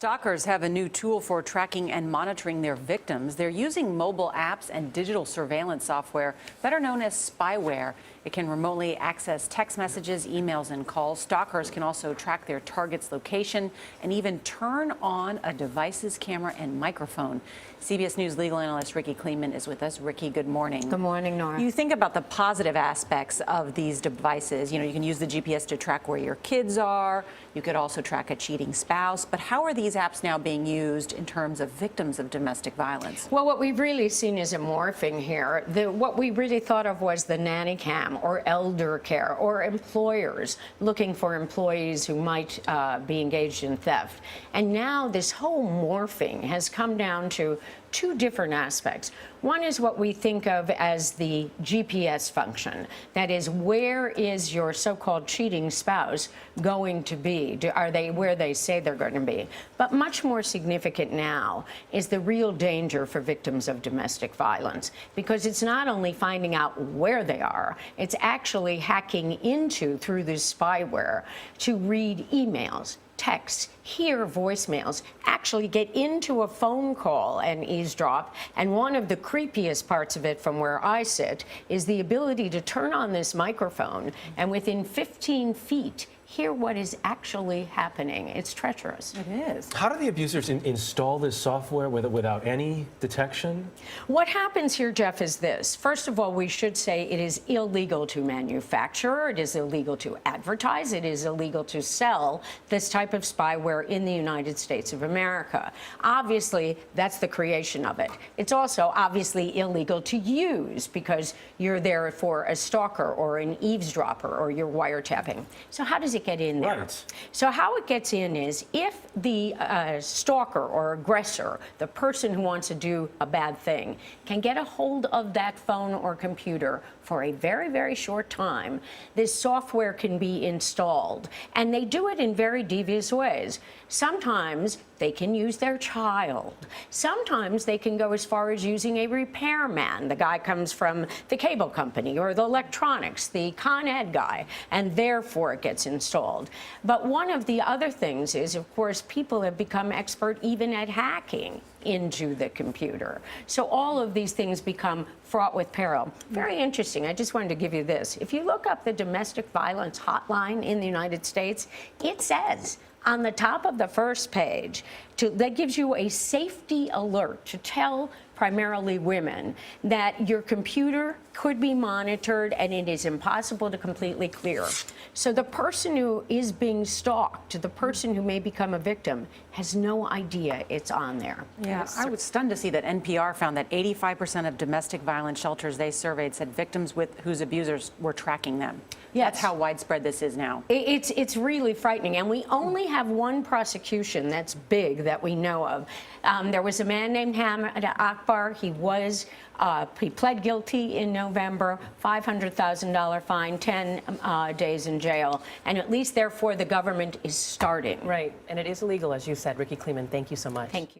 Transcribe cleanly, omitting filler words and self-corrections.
Stalkers have a new tool for tracking and monitoring their victims. They're using mobile apps and digital surveillance software, better known as spyware. It can remotely access text messages, emails, and calls. Stalkers can also track their target's location and even turn on a device's camera and microphone. CBS News legal analyst Ricky Kleeman is with us. Ricky, good morning. Good morning, Nora. You think about the positive aspects of these devices. You know, you can use the GPS to track where your kids are. You could also track a cheating spouse. But how are these apps now being used in terms of victims of domestic violence? Well, what we've really seen is a morphing here. What we really thought of was the nanny cam or elder care or employers looking for employees who might be engaged in theft. And now this whole morphing has come down to two different aspects. One is what we think of as the GPS function. That is, where is your so-called cheating spouse going to be? Are they where they say they're going to be? But much more significant now is the real danger for victims of domestic violence, because it's not only finding out where they are, it's actually hacking into, through this spyware, to read emails, texts, hear voicemails, actually get into a phone call and eavesdrop. And one of the creepiest parts of it, from where I sit, is the ability to turn on this microphone and within 15 feet hear what is actually happening. It's treacherous. It is. How do the abusers install this software without any detection? What happens here, Jeff, is this. First of all, we should say it is illegal to manufacture, it is illegal to advertise, it is illegal to sell this type of spyware in the United States of America. Obviously, that's the creation of it. It's also obviously illegal to use because you're there for a stalker or an eavesdropper or you're wiretapping. So how does it get in there? Right. So how it gets in is if the stalker or aggressor, the person who wants to do a bad thing, can get a hold of that phone or computer for a very, very short time, this software can be installed. And they do it in very devious ways. Sometimes they can use their child. Sometimes they can go as far as using a repairman. The guy comes from the cable company or the electronics, the Con Ed guy, and therefore it gets installed. But one of the other things is, of course, people have become expert even at hacking into the computer. So all of these things become fraught with peril. Very interesting. I just wanted to give you this. If you look up the domestic violence hotline in the United States, it says on the top of the first page, that gives you a safety alert to tell primarily women that your computer could be monitored and it is impossible to completely clear. So the person who is being stalked, the person who may become a victim, has no idea it's on there. Yeah, I was stunned to see that NPR found that 85% of domestic violence shelters they surveyed said victims whose abusers were tracking them. Yes. That's how widespread this is now. It's really frightening, and we only have one prosecution that's big that we know of. There was a man named Hamid Akbar. He pled guilty in November, $500,000 fine, 10 days in jail, and at least therefore the government is starting. Right, and it is illegal, as you said. Ricky Kleeman, thank you so much. Thank you.